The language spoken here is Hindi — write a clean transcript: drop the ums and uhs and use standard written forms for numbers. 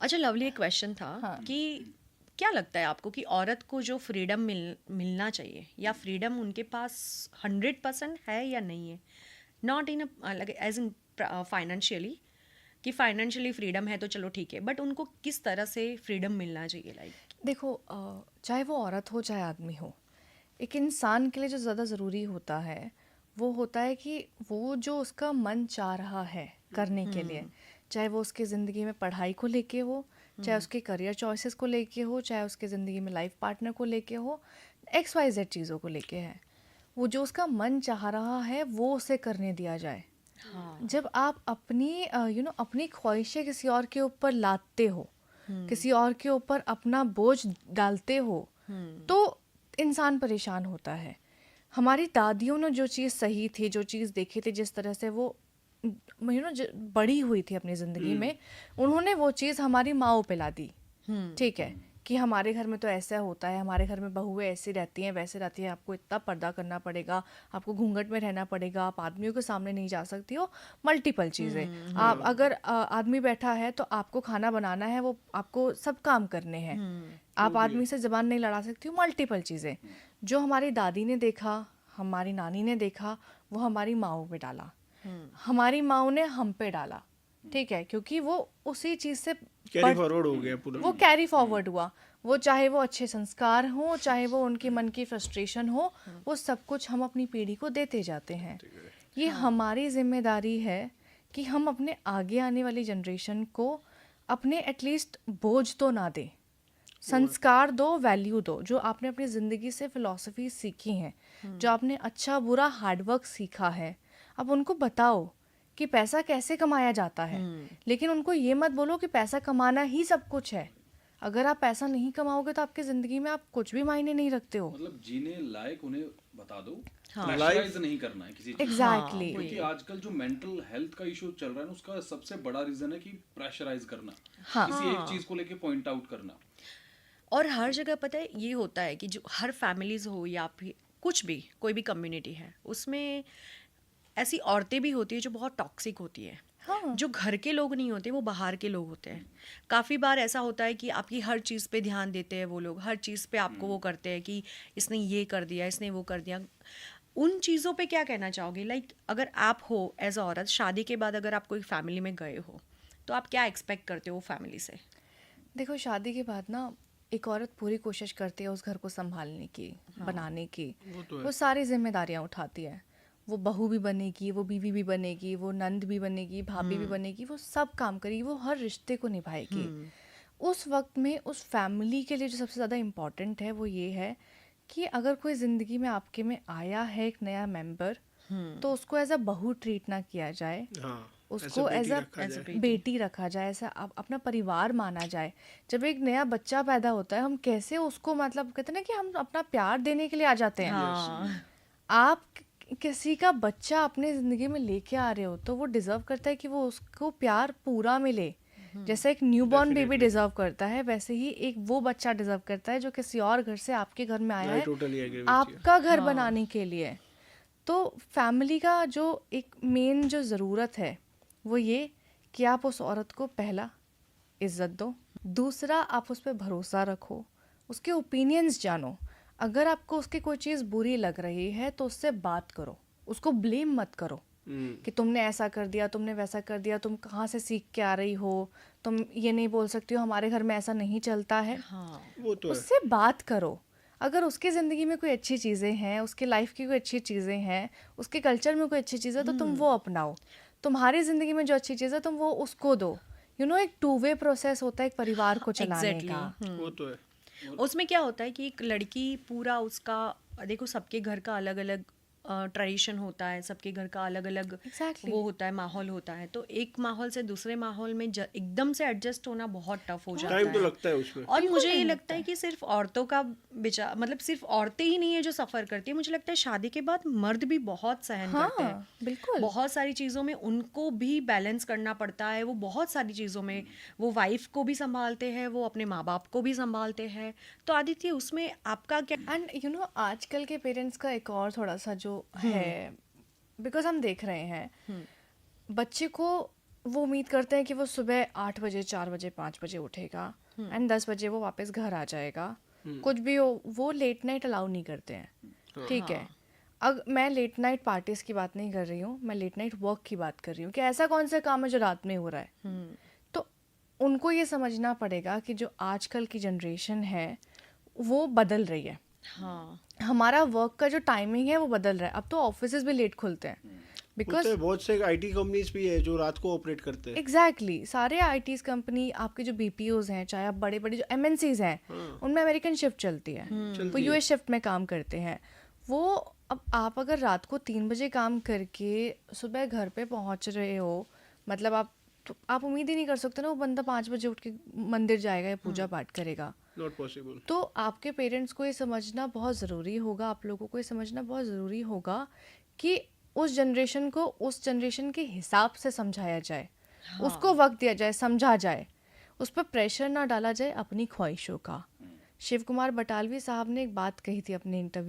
अच्छा लवली, एक क्वेश्चन था हाँ। कि क्या लगता है आपको कि औरत को जो फ्रीडम मिलना चाहिए या फ्रीडम उनके पास 100% है या नहीं है, not in like as in financially, कि फाइनेंशियली फ्रीडम है तो चलो ठीक है, बट उनको किस तरह से फ्रीडम मिलना चाहिए लाइक। देखो चाहे वो औरत हो चाहे आदमी हो, एक इंसान के लिए जो ज़्यादा ज़रूरी होता है वो होता है कि वो जो उसका मन चाह रहा है करने के लिए, चाहे वो उसकी ज़िंदगी में पढ़ाई को लेके हो, चाहे उसके करियर चॉइसेस को लेके हो, चाहे उसके ज़िंदगी में लाइफ पार्टनर को लेके हो, XYZ चीज़ों को लेके है, वो जो उसका मन चाह रहा है वो उसे करने दिया जाए। हाँ। जब आप अपनी अपनी ख्वाहिशें किसी और के ऊपर लादते हो, किसी और के ऊपर अपना बोझ डालते हो, तो इंसान परेशान होता है। हमारी दादियों ने जो चीज़ सही थी, जो चीज़ देखी थी, जिस तरह से वो बड़ी हुई थी अपनी ज़िंदगी में, उन्होंने वो चीज़ हमारी माँओं पे ला दी। ठीक है कि हमारे घर में तो ऐसा होता है, हमारे घर में बहुएं ऐसी रहती हैं, वैसे रहती हैं, आपको इतना पर्दा करना पड़ेगा, आपको घूंघट में रहना पड़ेगा, आप आदमियों के सामने नहीं जा सकती हो, मल्टीपल चीज़ें। आप अगर आदमी बैठा है तो आपको खाना बनाना है, वो आपको सब काम करने हैं, आप आदमी से ज़बान नहीं लड़ा सकती हो, मल्टीपल चीज़ें। जो हमारी दादी ने देखा, हमारी नानी ने देखा, वो हमारी माँओं पे डाला, हमारी माँओं ने हम पे डाला। ठीक है, क्योंकि वो उसी चीज़ से कैरी फॉरवर्ड हो गया पूरा। वो कैरी फॉरवर्ड हुआ। वो चाहे वो अच्छे संस्कार हो, चाहे वो उनके मन की फ्रस्ट्रेशन हो, वो सब कुछ हम अपनी पीढ़ी को देते जाते हैं। ये हमारी जिम्मेदारी है कि हम अपने आगे आने वाली जनरेशन को अपने एटलीस्ट बोझ तो ना दें, संस्कार दो, वैल्यू दो। जो आपने अपनी ज़िंदगी से फिलॉसफी सीखी हैं, जो आपने अच्छा बुरा हार्डवर्क सीखा है, अब उनको बताओ कि पैसा कैसे कमाया जाता है। लेकिन उनको ये मत बोलो कि पैसा कमाना ही सब कुछ है। अगर आप पैसा नहीं कमाओगे तो आपकी ज़िंदगी में आप कुछ भी मायने नहीं रखते हो। मतलब जीने लायक उन्हें बता दो, हाँ। प्रेशराइज नहीं करना है किसी चीज को। एग्जैक्टली। क्योंकि आजकल जो मेंटल हेल्थ का इशू चल रहा है ना, उसका सबसे बड़ा रीजन है कि प्रेशराइज करना, हाँ। किसी एक चीज को लेके पॉइंट आउट करना। और हर जगह पता है ये होता है कि जो हर फैमिलीज हो या फिर कुछ भी कोई भी कम्युनिटी है, उसमें ऐसी औरतें भी होती है जो बहुत टॉक्सिक होती है। हाँ। जो घर के लोग नहीं होते, वो बाहर के लोग होते हैं। काफ़ी बार ऐसा होता है कि आपकी हर चीज़ पे ध्यान देते हैं वो लोग, हर चीज़ पे आपको वो करते हैं कि इसने ये कर दिया, इसने वो कर दिया। उन चीज़ों पे क्या कहना चाहोगे? लाइक अगर आप हो एज अ औरत, शादी के बाद अगर आप कोई फैमिली में गए हो, तो आप क्या एक्सपेक्ट करते हो फैमिली से? देखो, शादी के बाद ना एक औरत पूरी कोशिश करती है उस घर को संभालने की, बनाने की। वो सारी जिम्मेदारियां उठाती है। वो बहू भी बनेगी, वो बीवी भी बनेगी, वो नंद भी बनेगी, भाभी भी बनेगी, वो सब काम करेगी, वो हर रिश्ते को निभाएगी। उस वक्त में उस फैमिली के लिए जो सबसे ज़्यादा इम्पॉर्टेंट है वो ये है कि अगर कोई ज़िंदगी में आपके में आया है एक नया मेंबर, तो उसको एज अ बहू ट्रीट ना किया जाए, हाँ, उसको एज अ बेटी रखा जाए, ऐसा अपना परिवार माना जाए। जब एक नया बच्चा पैदा होता है, हम कैसे उसको, मतलब कहते हैं ना कि हम अपना प्यार देने के लिए आ जाते हैं। हाँ। आप किसी का बच्चा अपने ज़िंदगी में लेके आ रहे हो तो वो डिज़र्व करता है कि वो उसको प्यार पूरा मिले। जैसे एक न्यूबॉर्न बेबी डिज़र्व करता है, वैसे ही एक वो बच्चा डिज़र्व करता है जो किसी और घर से आपके घर में आया I है, totally agree with you. आपका घर बनाने के लिए। तो फैमिली का जो एक मेन जो ज़रूरत है वो ये कि आप उस औरत को पहला इज्जत दो, दूसरा आप उस पर भरोसा रखो, उसके ओपिनियंस जानो। अगर आपको उसकी कोई चीज़ बुरी लग रही है तो उससे बात करो, उसको ब्लेम मत करो कि तुमने ऐसा कर दिया, तुमने वैसा कर दिया, तुम कहाँ से सीख के आ रही हो, तुम ये नहीं बोल सकती हो, हमारे घर में ऐसा नहीं चलता है। हाँ। वो तो है। उससे बात करो। अगर उसकी ज़िंदगी में कोई अच्छी चीज़ें हैं, उसके लाइफ की कोई अच्छी चीज़ें हैं, उसके कल्चर में कोई अच्छी चीज़ है, तो तुम वो अपनाओ। तुम्हारी ज़िंदगी में जो अच्छी चीज़ है तुम वो उसको दो। एक टू वे प्रोसेस होता है एक परिवार को चलाने एग्जैक्टली। का। वो तो है। उसमें क्या होता है कि एक लड़की पूरा उसका, देखो सबके घर का अलग अलग ट्रेडिशन होता है, सबके घर का अलग अलग Exactly. वो होता है, माहौल होता है। तो एक माहौल से दूसरे माहौल में एकदम से एडजस्ट होना बहुत टफ हो जाता टाइम तो है। लगता है उसमें। और बिल्कुल मुझे ये नहीं लगता लगता है है। कि सिर्फ औरतों का मतलब सिर्फ औरतें ही नहीं है जो सफ़र करती है। मुझे लगता है शादी के बाद मर्द भी बहुत सहन करते हैं। हाँ, बिल्कुल। बहुत सारी चीज़ों में उनको भी बैलेंस करना पड़ता है। वो बहुत सारी चीज़ों में वो वाइफ को भी संभालते हैं, वो अपने माँ बाप को भी संभालते हैं। तो आदित्य, उसमें आपका क्या? एंड आजकल के पेरेंट्स का एक और थोड़ा सा जो है, बिकॉज हम देख रहे हैं बच्चे को वो उम्मीद करते हैं कि वो सुबह 8 बजे 4 बजे 5 बजे उठेगा एंड 10 बजे वो वापस घर आ जाएगा, कुछ भी हो, वो लेट नाइट अलाउ नहीं करते हैं। ठीक है, अब मैं लेट नाइट पार्टीज की बात नहीं कर रही हूँ, मैं लेट नाइट वर्क की बात कर रही हूँ कि ऐसा कौन सा काम है जो रात में हो रहा है। तो उनको ये समझना पड़ेगा कि जो आजकल की जनरेशन है वो बदल रही है। हाँ, हमारा वर्क का जो टाइमिंग है वो बदल रहा है। अब तो ऑफिसेज भी लेट खुलते हैं बिकॉज होते हैं, बहुत से आईटी कंपनीज भी है जो रात को ऑपरेट करते हैं। एग्जैक्टली सारे आईटीज कंपनी, आपके जो बीपीओज हैं, चाहे आप बड़े बड़े जो एमएनसीज हैं, उनमें अमेरिकन शिफ्ट चलती है, वो यूएस शिफ्ट में काम करते हैं। वो अब आप अगर रात को 3 बजे काम करके सुबह घर पे पहुंच रहे हो, मतलब आप उम्मीद ही नहीं कर सकते ना वो बंदा 5 बजे उठ के मंदिर जाएगा या पूजा पाठ करेगा। Not possible. तो आपके पेरेंट्स को ये समझना बहुत ज़रूरी होगा, आप लोगों को ये समझना बहुत ज़रूरी होगा कि उस जनरेशन को उस जनरेशन के हिसाब से समझाया जाए, उसको वक्त दिया जाए, समझा जाए, उस पर प्रेशर ना डाला जाए अपनी ख्वाहिशों का। शिव कुमार बटालवी साहब ने एक बात कही थी अपने इंटरव्यू